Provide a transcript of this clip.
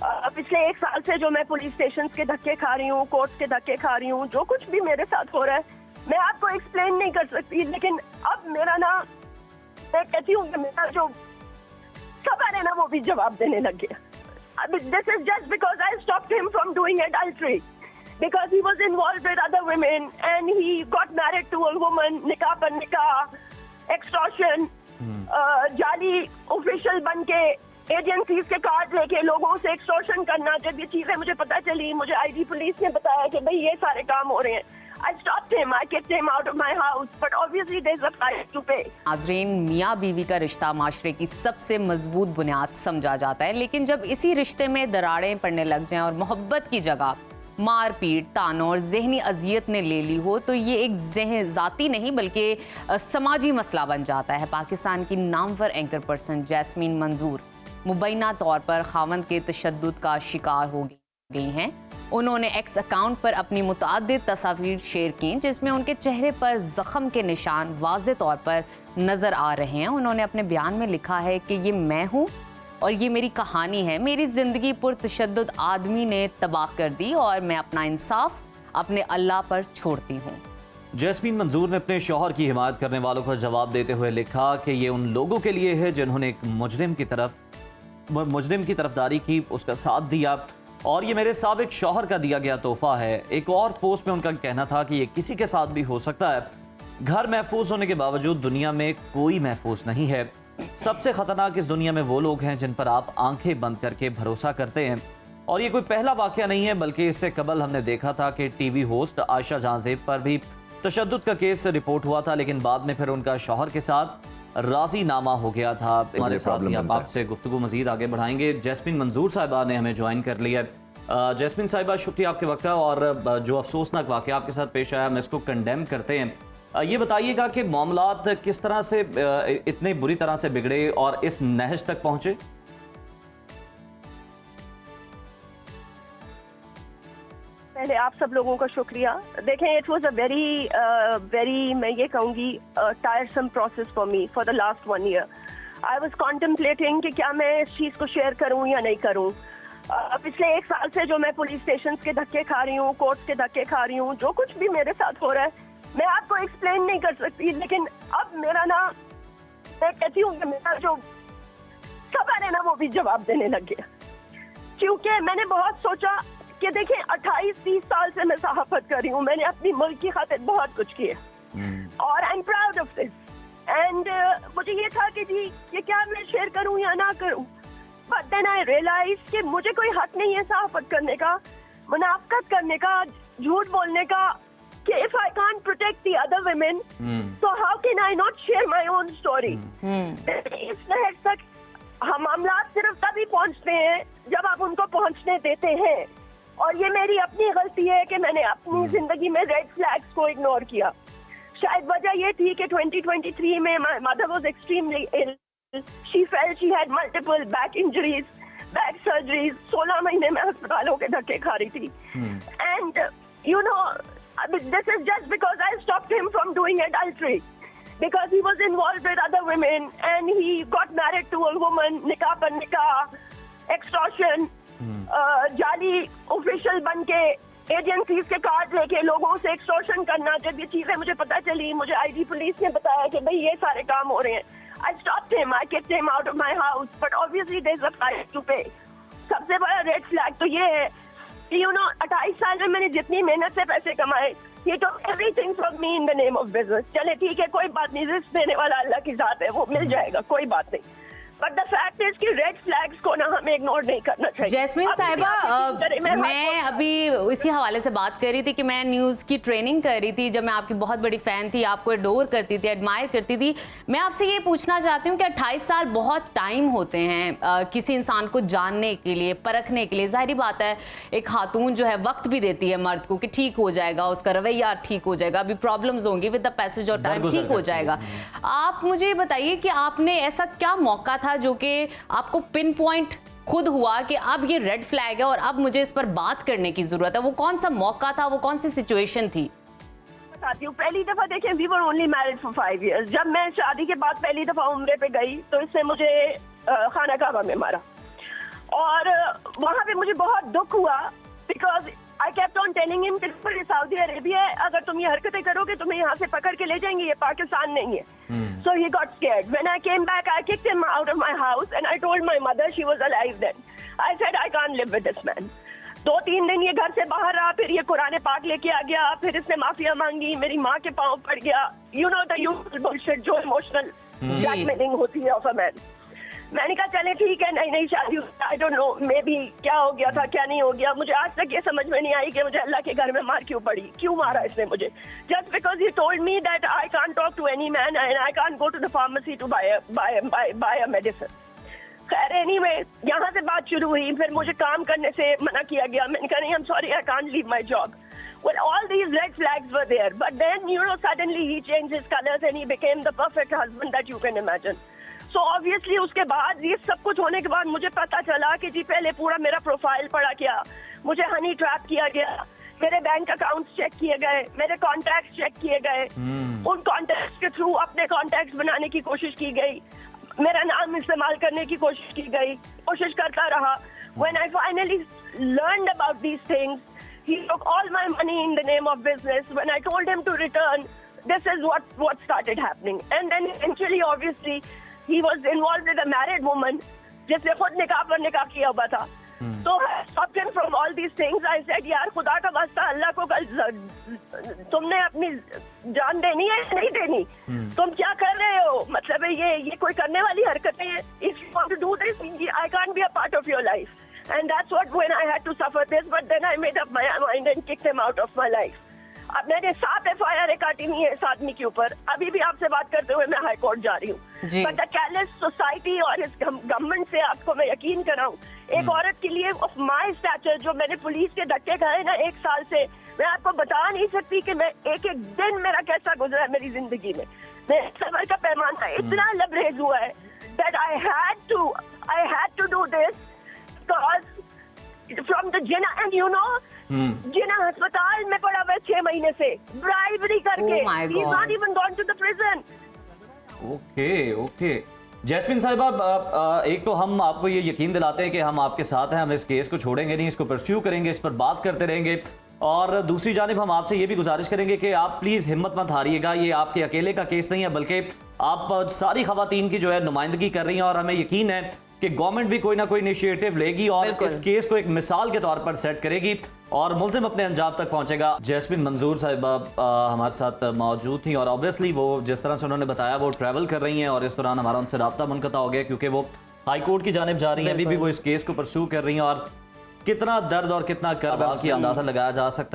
पिछले 1 साल से जो मैं पुलिस स्टेशन के धक्के खा रही हूँ, कोर्ट के धक्के खा रही हूँ, जो कुछ भी मेरे साथ हो रहा है मैं आपको एक्सप्लेन नहीं कर सकती। लेकिन अब मेरा ना, मैं कहती हूँ कि मेरा जो सबर है ना वो भी जवाब देने लग गया। This is just because I stopped him from doing adultery, because he was involved with other women and he got married to a woman, nikah par nikah, extortion, जाली ऑफिशियल बन के एजेंसीज के कार्ड लेके लोगों से extortion करना। जब ये चीजें मुझे पता चली, मुझे आईडी पुलिस ने बताया कि भाई ये सारे काम हो रहे हैं, I stopped him, I kicked him out of my house, but obviously there's a price to pay. नाज़रीन, मियाँ बीवी का रिश्ता माशरे की सबसे मजबूत बुनियाद समझा जाता है, लेकिन जब इसी रिश्ते में दरारें पड़ने लग जाएं और मोहब्बत की जगह मारपीट, तानों और जहनी अजियत ने ले ली हो तो ये एक ज़ाती नहीं बल्कि समाजी मसला बन जाता है। पाकिस्तान की नामवर एंकर पर्सन जैस्मीन मंजूर मुबैना तौर पर खावंद के तशद्दुद का शिकार हो गई हैं। उन्होंने एक्स अकाउंट पर अपनी मुतअद्दिद तस्वीर शेयर की जिसमें उनके चेहरे पर ज़ख्म के निशान वाज़े तौर पर नज़र आ रहे हैं। उन्होंने अपने बयान में लिखा है कि ये मैं हूँ और ये मेरी कहानी है। मेरी ज़िंदगी पुरतशद्दुद आदमी ने तबाह कर दी और मैं अपना इंसाफ अपने अल्लाह पर छोड़ती हूँ। जैस्मीन मंजूर ने अपने शौहर की हिमायत करने वालों का जवाब देते हुए लिखा कि ये उन लोगों के लिए है जिन्होंने एक मुजरिम की तरफदारी की, उसका साथ दिया और ये मेरे साबिक शौहर का दिया गया तोहफा है। एक और पोस्ट में उनका कहना था कि ये किसी के साथ भी हो सकता है। घर महफूज होने के बावजूद दुनिया में कोई महफूज नहीं है। सबसे खतरनाक इस दुनिया में वो लोग हैं जिन पर आप आंखें बंद करके भरोसा करते हैं। और ये कोई पहला वाकया नहीं है, बल्कि इससे कबल हमने देखा था कि टीवी होस्ट आयशा जहां ज़ेब पर भी तशद्दुद का केस रिपोर्ट हुआ था, लेकिन बाद में फिर उनका शौहर के साथ राजीनामा हो गया था। हमारे साथ ही आप आपसे गुफ्तगू मजीद आगे बढ़ाएंगे। जैस्मीन मंजूर साहिबा ने हमें ज्वाइन कर लिया। जैस्मीन साहिबा, शुक्रिया आपके वक्त का। और जो अफसोसनाक वाकया आपके साथ पेश आया, हम इसको कंडेम करते हैं। ये बताइएगा कि मामलात किस तरह से इतने बुरी तरह से बिगड़े और इस नहज तक पहुंचे। पहले आप सब लोगों का शुक्रिया। देखें, इट वाज अ वेरी मैं ये कहूँगी टायरसम process for me for the last 1 year। I was contemplating कि क्या मैं इस चीज़ को शेयर करूँ या नहीं करूँ। पिछले 1 साल से जो मैं पुलिस स्टेशन के धक्के खा रही हूँ, कोर्ट के धक्के खा रही हूँ, जो कुछ भी मेरे साथ हो रहा है मैं आपको एक्सप्लेन नहीं कर सकती। लेकिन अब मेरा ना, मैं कहती हूँ कि मेरा जो सबर है ना वो भी जवाब देने लग गया। क्योंकि मैंने बहुत सोचा कि देखें, 28-30 साल से मैं सहाफत कर रही हूँ, मैंने अपनी मुल्क की खातिर बहुत कुछ किया और I am proud of this. And मुझे ये था कि जी ये क्या मैं शेयर करूँ या ना करूँ, बट देन आई रियलाइज कि मुझे कोई हक नहीं है सहाफत करने का, मुनाफकत करने का, झूठ बोलने का, कि if I can't protect the other women, so how can I not share my own story? इस लहर तक हम मामला सिर्फ तभी पहुंचते हैं जब आप उनको पहुंचने देते हैं, और ये मेरी अपनी गलती है कि मैंने अपनी जिंदगी में रेड फ्लैग्स को इग्नोर किया। शायद वजह ये थी कि 2023 में my mother was extremely ill. She felt she had multiple back injuries, back surgeries. 16 महीने में अस्पतालों के धक्के खा रही थी। And you know, this is just because I stopped him from doing adultery, because he was involved with other women and he got married to a woman, nikah par nikah, extortion, जाली official बन के agencies के card लेके लोगों से extortion करना। जब ये चीजें मुझे पता चली, मुझे आईडी पुलिस ने बताया कि भाई ये सारे काम हो रहे हैं, I stopped him, I kicked him out of my house, but obviously there's a price to pay. सबसे बड़ा रेड फ्लैग तो ये है कि 28 साल में मैंने जितनी मेहनत से पैसे कमाए, ये तो everything from me in the name of business. चले ठीक है, कोई बात नहीं, रिस्क देने वाला अल्लाह की जात है, वो मिल जाएगा, कोई बात नहीं। बट द फैक्ट इज कि रेड फ्लैग्स को ना हमें इग्नोर नहीं करना चाहिए। जैस्मीन साहिबा, मैं अभी इसी हवाले से बात कर रही थी कि मैं न्यूज़ की ट्रेनिंग कर रही थी, जब मैं आपकी बहुत बड़ी फ़ैन थी, आपको एडोर करती थी, एडमायर करती थी। मैं आपसे ये पूछना चाहती हूँ कि 28 साल बहुत टाइम होते हैं किसी इंसान को जानने के लिए, परखने के लिए। ज़ाहिर बात है, एक खातून जो है वक्त भी देती है मर्द को कि ठीक हो जाएगा, उसका रवैया ठीक हो जाएगा, अभी प्रॉब्लम्स होंगी, with the passage of time ठीक हो जाएगा। आप मुझे बताइए कि आपने ऐसा क्या मौका था जो कि आपको पिन पॉइंट खुद हुआ कि अब ये रेड फ्लैग है और अब मुझे इस पर बात करने की जरूरत है? वो कौन सा मौका था, वो कौन सी सिचुएशन थी? बताती हूँ। पहली दफा देखें, we were only married for 5 years। जब मैं शादी के बाद पहली दफा उम्रे पे गई तो इससे मुझे खाना काबा में मारा। और वहाँ पे मुझे बहुत दुख हुआ, because I kept on telling him कि सऊदी अरेबिया है, अगर तुम ये हरकतें करोगे तुम्हें यहाँ से पकड़ के ले जाएंगे, ये पाकिस्तान नहीं है. So he got scared. When I came back, I kicked him out of my house and I told my mother, she was alive then. I said, I can't live with this man. 2-3 दिन ये घर से बाहर रहा, फिर ये कुरान पाक लेके आ गया, फिर इसने माफिया मांगी, मेरी माँ के पाँव पड़ गया. You know the usual bullshit जो इमोशनल ब्लैकमेलिंग होती है ऑफ अ मैन. मैंने कहा चले ठीक है, नई नई शादी, I don't know may be क्या हो गया था क्या नहीं हो गया. मुझे आज तक ये समझ में नहीं आई कि मुझे अल्लाह के घर में मार क्यों पड़ी, क्यों मारा इसने मुझे. Just because he told me that I can't talk to any man and I can't go to the pharmacy to buy a medicine. खैर एनीवे, यहाँ से बात शुरू हुई, फिर मुझे काम करने से मना किया गया. मैंने कहा नहीं, I am sorry, I can't leave my job. Well, all these red flags were there, but then you know suddenly he changed his colors and he became the perfect husband that you can imagine. So obviously उसके बाद ये सब कुछ होने के बाद मुझे पता चला कि जी पहले पूरा मेरा प्रोफाइल पड़ा गया, मुझे हनी ट्रैप किया गया, मेरे बैंक अकाउंट्स चेक किए गए, मेरे कॉन्टैक्ट्स चेक किए गए, उन कॉन्टैक्ट्स के थ्रू अपने कॉन्टैक्ट्स बनाने की कोशिश की गई, मेरा नाम इस्तेमाल करने की कोशिश की गई, कोशिश करता रहा. When I finally learned about these things, he took all my money in the name of business. When I told him to return, this is what started happening. And then eventually, obviously, he was involved with a married woman, जिसने खुद निकाह पर निकाह किया हुआ था. So I stopped him from all these things. I said, यार खुदा का वास्ता, अल्लाह को कल तुमने अपनी जान देनी है नहीं देनी, तुम क्या कर रहे हो, मतलब ये कोई करने वाली हरकतें हैं. If you want to do this, I can't be a part of your life. And that's what when I had to suffer this, but then I made up my mind and kicked him out of my life. अब मैंने 7 FIR काटी हुई है इस आदमी के ऊपर. अभी भी आपसे बात करते हुए मैं हाई कोर्ट जा रही हूँ. बट द कैलेस सोसाइटी और इस गवर्नमेंट से आपको मैं यकीन कराऊं, एक औरत के लिए ऑफ माय स्टैचर, जो मैंने पुलिस के धक्के खाए ना 1 साल से, मैं आपको बता नहीं सकती कि मैं एक दिन मेरा कैसा गुजरा है मेरी जिंदगी में. मेरे सबर का पैमाना इतना लबरेज हुआ है that I had to do this because from the Jinnah, and you know, Jinnah अस्पताल में पड़ा हुआ 6 महीने से ब्राइबरी करके. He's not even gone to the prison. Okay. Jasmine साहिबा, एक तो हम आपको ये यकीन दिलाते हैं कि हम आपके साथ हैं, हम इस केस को छोड़ेंगे नहीं, इसको परस्यू करेंगे, इस पर बात करते रहेंगे. और दूसरी जानिब हम आपसे ये भी गुजारिश करेंगे कि आप प्लीज़ हिम्मत मत हारिएगा. ये आपके अकेले का केस नहीं है, बल्कि आप सारी खवातीन की जो है नुमाइंदगी कर रही हैं, और हमें यकीन है कि गवर्नमेंट भी कोई ना कोई इनिशिएटिव लेगी और इस केस को एक मिसाल के तौर पर सेट करेगी और मुलजिम अपने अंजाम तक पहुंचेगा. जैस्मिन मंजूर साहिबा हमारे साथ मौजूद थी, और ऑब्वियसली वो जिस तरह से उन्होंने बताया वो ट्रैवल कर रही हैं, और इस दौरान हमारा उनसे रब्ता मुनक़ता हो गया क्योंकि वो हाई कोर्ट की जानिब जा रही हैं. अभी भी वो इस केस को परस्यू कर रही हैं, और कितना दर्द और कितना कर्ब की अंदाज़ा लगाया जा सकता है.